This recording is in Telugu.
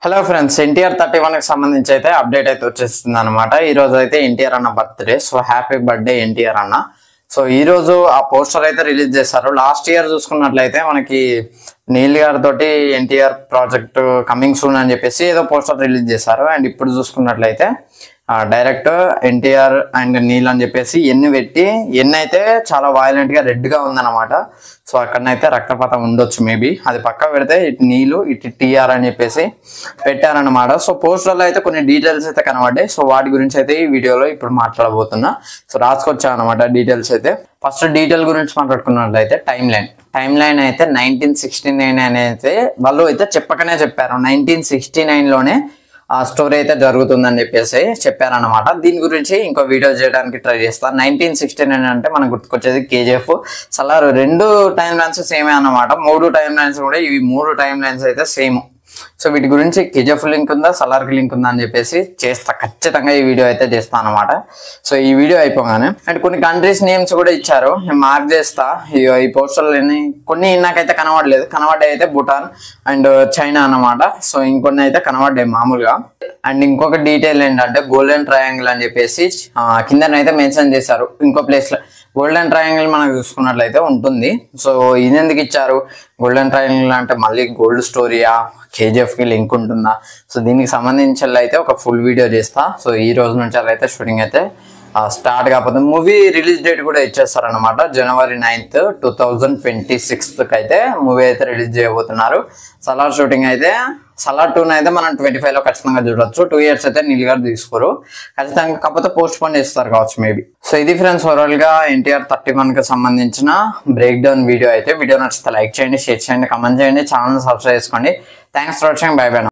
హలో ఫ్రెండ్స్, ఎన్టీఆర్ 31 కి సంబంధించి అయితే అప్డేట్ అయితే వచ్చేస్తుంది అనమాట. ఈ రోజు అయితే ఎన్టీఆర్ అన్న birthday. So happy birthday NTR అన్న. సో ఈ రోజు ఆ పోస్టర్ అయితే రిలీజ్ చేశారు. లాస్ట్ ఇయర్ చూసుకున్నట్లయితే మనకి నీల్ గారితో ఎన్టీఆర్ ప్రాజెక్ట్ కమింగ్ సూన్ అని చెప్పేసి ఏదో పోస్టర్ రిలీజ్ చేశారు. అండ్ ఇప్పుడు చూసుకున్నట్లయితే డైరెక్ట్ ఎన్టీఆర్ అండ్ నీల్ అని చెప్పేసి ఎన్ని పెట్టి అయితే చాలా వైలెంట్ గా రెడ్ గా ఉందన్నమాట. సో అక్కడనైతే రక్తపాతం ఉండొచ్చు, మేబీ అది పక్క పెడితే ఇటు నీలు ఇటు టీఆర్ అని చెప్పేసి పెట్టారనమాట. సో పోస్టర్ లో అయితే కొన్ని డీటెయిల్స్ అయితే కనబడ్డాయి. సో వాటి గురించి అయితే ఈ వీడియోలో ఇప్పుడు మాట్లాడబోతున్నా. సో రాసుకొచ్చా అనమాట డీటెయిల్స్ అయితే. ఫస్ట్ డీటెయిల్ గురించి మాట్లాడుకున్నట్లయితే టైమ్ లైన్ అయితే 1969 అని అయితే వాళ్ళు అయితే చెప్పకనే చెప్పారు. 1969 లోనే ఆ స్టోరీ అయితే జరుగుతుందని చెప్పేసి చెప్పారనమాట. దీని గురించి ఇంకో వీడియో చేయడానికి ట్రై చేస్తాను. 1969 అంటే మనకు గుర్తుకొచ్చేది కేజీఎఫ్, సలార్. రెండు టైం లైన్స్ సేమే అన్నమాట. 3 టైం లైన్స్ కూడా, ఇవి 3 టైం లైన్స్ అయితే సేమ్. సో వీటి గురించి కేజీఎఫ్ లింక్ ఉందా, సలార్కి లింక్ ఉందా అని చెప్పేసి చేస్తా, ఖచ్చితంగా ఈ వీడియో అయితే చేస్తాను అనమాట. సో ఈ వీడియో అయిపోగానే అండ్ కొన్ని కంట్రీస్ నేమ్స్ కూడా ఇచ్చారు, నేను మార్క్ చేస్తా. ఈ పోస్టర్లని కొన్ని నాకైతే కనబడ్డాయి అయితే భూటాన్ అండ్ చైనా అన్నమాట. సో ఇంకొన్ని అయితే కనబడ్డాయి మామూలుగా. అండ్ ఇంకొక డీటెయిల్ ఏంటంటే గోల్డెన్ ట్రయాంగిల్ అని చెప్పేసి కిందనైతే మెన్షన్ చేశారు. ఇంకో ప్లేస్ లో గోల్డెన్ ట్రయాంగిల్ మనకు చూసుకున్నట్లయితే ఉంటుంది. సో ఇది ఎందుకు ఇచ్చారు? గోల్డెన్ ట్రయాంగిల్ అంటే మళ్ళీ గోల్డ్ స్టోరీయా, కేజీఎఫ్ కి లింక్ ఉంటుందా? సో దీనికి సంబంధించి అయితే ఒక ఫుల్ వీడియో చేస్తా. సో ఈ రోజు నుంచి అయితే షూటింగ్ అయితే స్టార్ట్ కాకపోతే మూవీ రిలీజ్ డేట్ కూడా ఇచ్చేస్తారనమాట. January 9th, 2026 అయితే మూవీ అయితే రిలీజ్ చేయబోతున్నారు. సలార్ షూటింగ్ అయితే సలార్ 2 అయితే మనం 25 లో ఖచ్చితంగా చూడొచ్చు. 2 years అయితే నీల్ గారు తీసుకోరు ఖచ్చితంగా, కాకపోతే పోస్ట్ పోన్ చేస్తారు కావచ్చు మేబీ. సో ఇది ఫ్రెండ్స్ ఓవరాల్ గా ఎన్టీఆర్ 31 కి సంబంధించిన బ్రేక్ డౌన్ వీడియో అయితే. వీడియో నచ్చితే లైక్ చేయండి, షేర్ చేయండి, కమెంట్ చేయండి, ఛానల్ సబ్స్క్రైబ్ చేసుకోండి. Thanks for watching. By by.